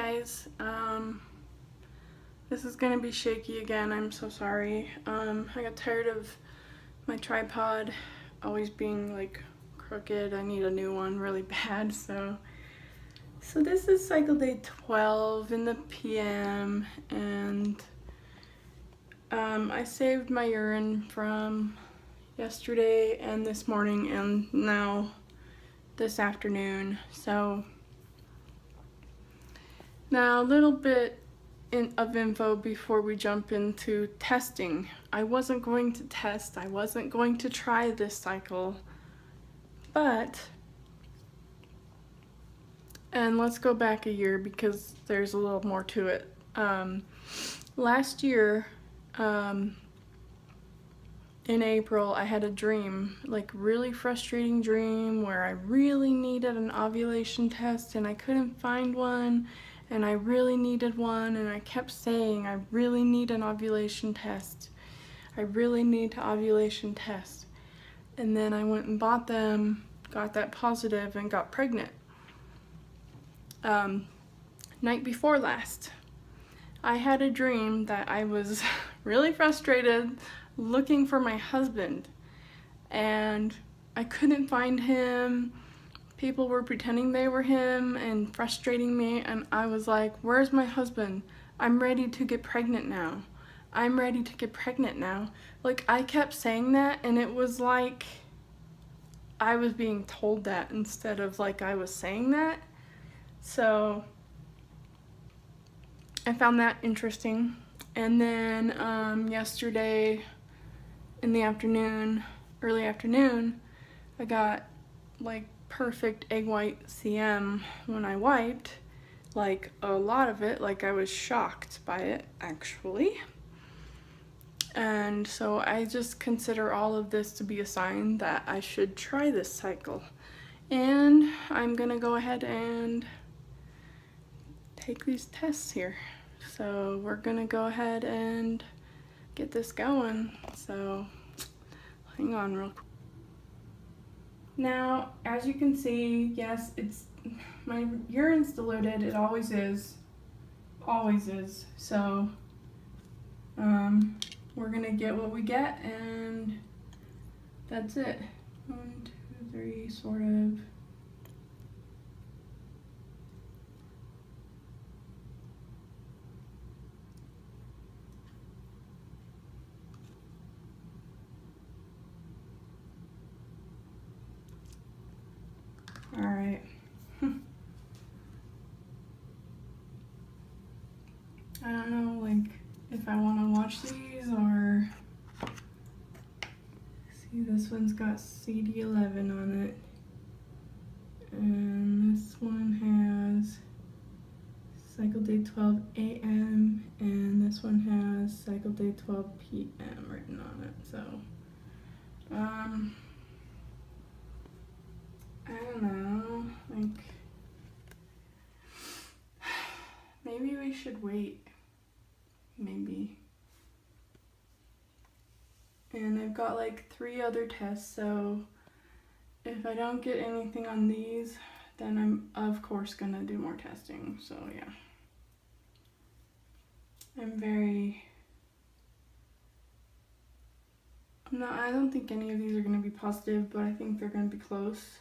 guys. This is gonna be shaky again. I'm so sorry. I got tired of my tripod always being like crooked. I need a new one really bad. So this is cycle day 12 in the PM, and I saved my urine from yesterday and this morning and now this afternoon. So now a little bit of info before we jump into testing. I wasn't going to test, I wasn't going to try this cycle, and let's go back a year because there's a little more to it. Last year, in April, I had a dream, like really frustrating dream where I really needed an ovulation test and I couldn't find one, and I really needed one, and I kept saying, I really need an ovulation test. I really need an ovulation test. And then I went and bought them, got that positive, and got pregnant. Night before last, I had a dream that I was really frustrated looking for my husband, and I couldn't find him. People were pretending they were him and frustrating me, and I was like, where's my husband? I'm ready to get pregnant now. I'm ready to get pregnant now. Like, I kept saying that, and it was like I was being told that instead of like I was saying that. So I found that interesting. And then yesterday in the afternoon, early afternoon, I got like perfect egg white CM when I wiped, like a lot of it, like I was shocked by it actually. And so I just consider all of this to be a sign that I should try this cycle. And I'm gonna go ahead and take these tests here. So we're gonna go ahead and get this going. So hang on real quick. Now, as you can see, yes, my urine's diluted. It always is. Always is. So we're gonna get what we get, and that's it. 1, 2, 3, sort of. All right. I don't know, like, if I want to watch these or... See, this one's got CD11 on it. And this one has cycle day 12 AM, and this one has cycle day 12 PM written on it. So, I don't know, like, maybe we should wait, maybe. And I've got like 3 other tests, so if I don't get anything on these, then I'm of course gonna do more testing. So yeah, I don't think any of these are gonna be positive, but I think they're gonna be close.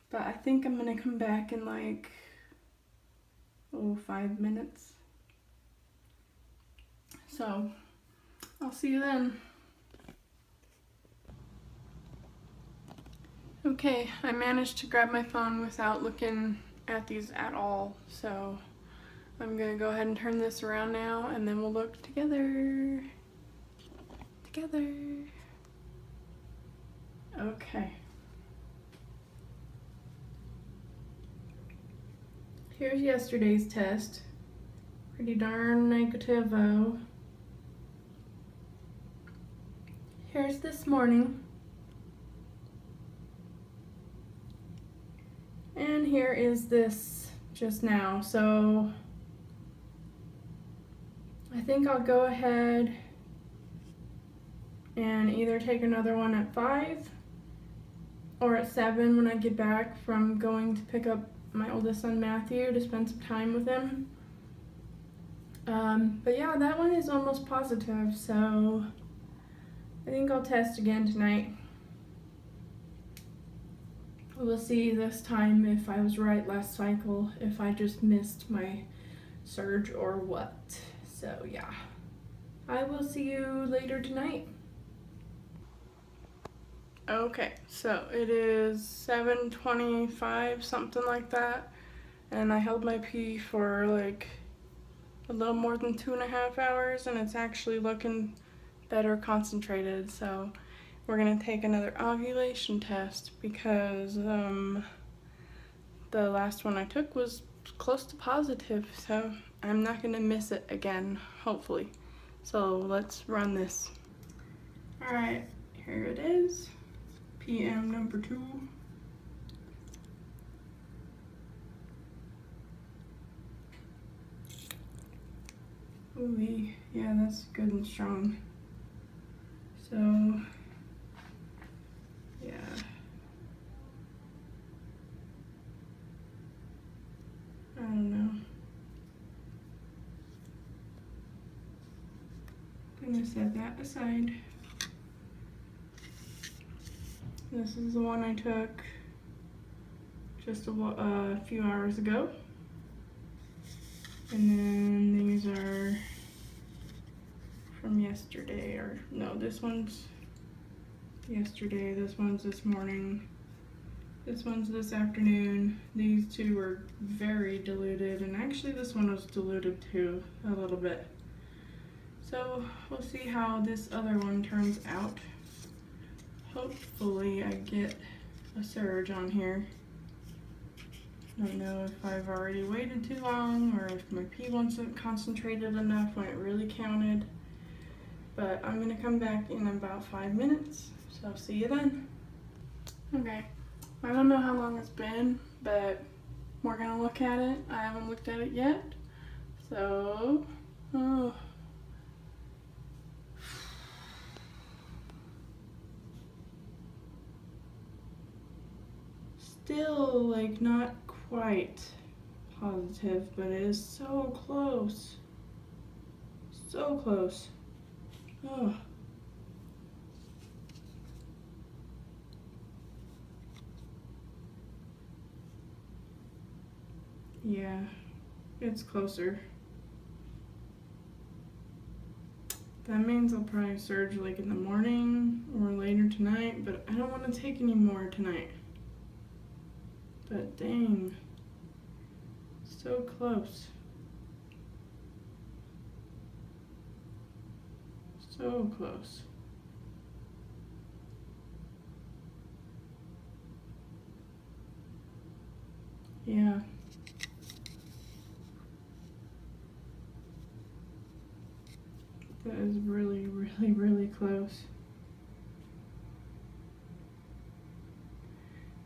But I think I'm gonna come back in like 5 minutes. So I'll see you then. Okay, I managed to grab my phone without looking at these at all, so I'm gonna go ahead and turn this around now, and then we'll look together. Okay. Here's yesterday's test. Pretty darn negative-o. Here's this morning. And here is this just now. So I think I'll go ahead and either take another one at 5 or at 7 when I get back from going to pick up my oldest son Matthew to spend some time with him. But yeah, that one is almost positive, so I think I'll test again tonight. We'll see this time if I was right last cycle, if I just missed my surge or what. So yeah, I will see you later tonight. Okay, so it is 7:25, something like that, and I held my pee for like a little more than 2.5 hours, and it's actually looking better concentrated. So we're gonna take another ovulation test because the last one I took was close to positive, so I'm not gonna miss it again, hopefully. So let's run this. All right, here it is, PM number 2. Ooh, yeah, that's good and strong. So, yeah. I don't know. I'm gonna set that aside. This is the one I took just a few hours ago. And then these are from yesterday, or no, this one's yesterday, this one's this morning, this one's this afternoon. These two were very diluted, and actually this one was diluted too, a little bit. So we'll see how this other one turns out. Hopefully I get a surge on here. I don't know if I've already waited too long or if my pee wasn't concentrated enough when it really counted. But I'm gonna come back in about 5 minutes, so I'll see you then. Okay, I don't know how long it's been, but we're gonna look at it. I haven't looked at it yet, so, oh. Still, like, not quite positive, but it is so close. So close. Oh. Yeah, it's closer. That means I'll probably surge like in the morning or later tonight, but I don't want to take any more tonight. But dang, so close. So close. Yeah. That is really, really, really close.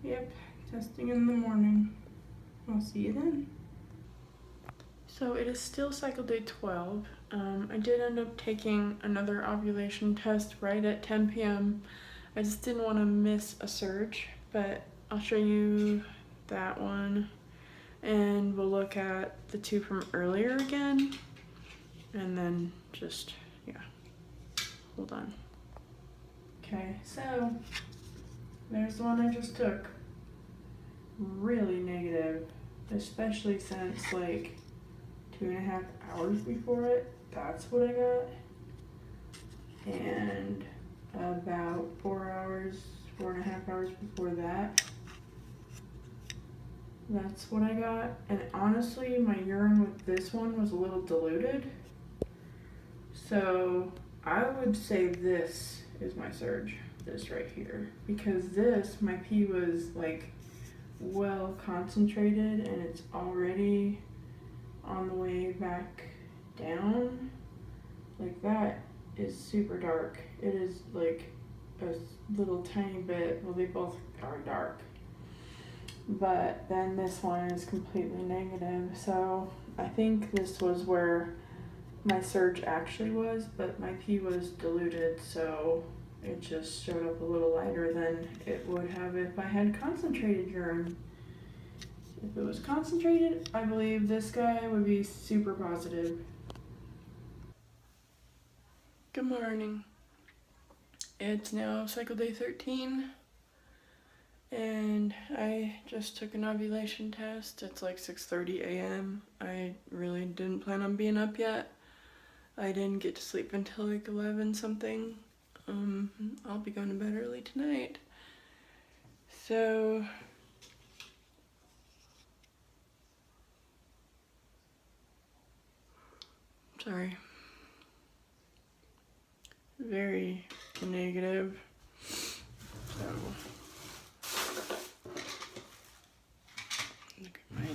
Yep, testing in the morning. I'll see you then. So it is still cycle day 12. I did end up taking another ovulation test right at 10 p.m. I just didn't want to miss a surge, but I'll show you that one. And we'll look at the two from earlier again. And then just, yeah, hold on. Okay, so there's the one I just took. Really negative, especially since like 2.5 hours before it. That's what I got. And about 4.5 hours before that. That's what I got. And honestly, my urine with this one was a little diluted. So I would say this is my surge, this right here. Because this, my pee was like well concentrated and it's already on the way back down. Like that is super dark. It is like a little tiny bit, well they both are dark. But then this one is completely negative. So I think this was where my surge actually was, but my pee was diluted, so it just showed up a little lighter than it would have if I had concentrated urine. If it was concentrated, I believe this guy would be super positive. Good morning. It's now cycle day 13 and I just took an ovulation test. It's like 6:30 a.m. I really didn't plan on being up yet. I didn't get to sleep until like 11 something. I'll be going to bed early tonight. So sorry. Very negative. So look at my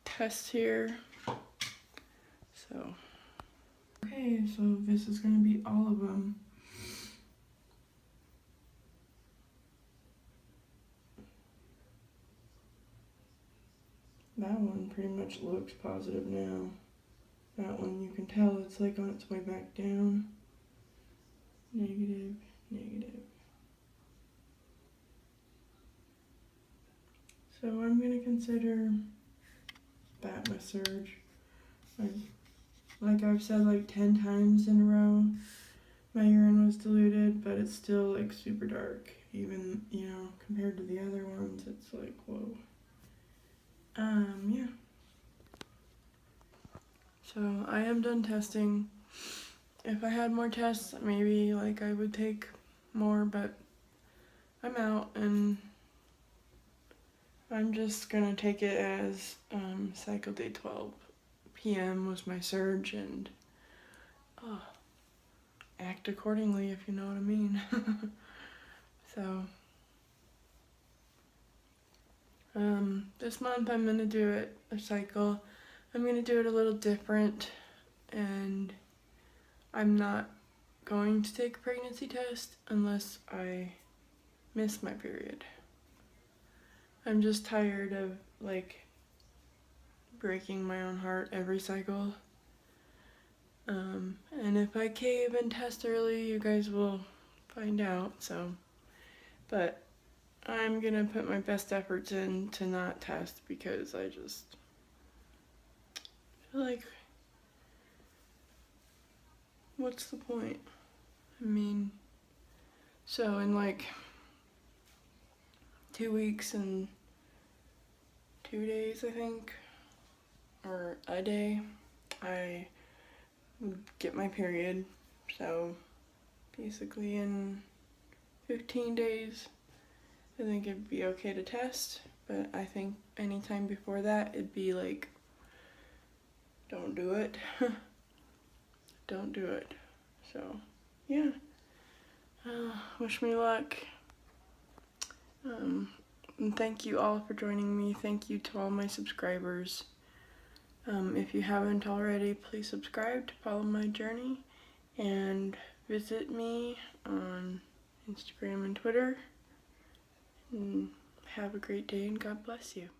test here. So okay, so this is gonna be all of them. That one pretty much looks positive now. That one you can tell it's like on its way back down. Negative, negative. So I'm gonna consider that my surge. Like I've said like 10 times in a row, my urine was diluted, but it's still like super dark. Even, you know, compared to the other ones, it's like, whoa. Yeah. So I am done testing. If I had more tests, maybe like I would take more, but I'm out and I'm just gonna take it as cycle day 12 p.m. was my surge and act accordingly, if you know what I mean. So this month I'm gonna do it a cycle. I'm gonna do it a little different, and I'm not going to take a pregnancy test unless I miss my period. I'm just tired of like breaking my own heart every cycle. And if I cave and test early, you guys will find out. So, but I'm gonna put my best efforts in to not test because I just feel like, what's the point? I mean, so in like 2 weeks and 2 days, I think, or a day, I would get my period. So basically in 15 days, I think it'd be okay to test, but I think anytime before that, it'd be like, don't do it. Don't do it. So, yeah. Wish me luck. And thank you all for joining me. Thank you to all my subscribers. If you haven't already, please subscribe to follow my journey and visit me on Instagram and Twitter. And have a great day and God bless you.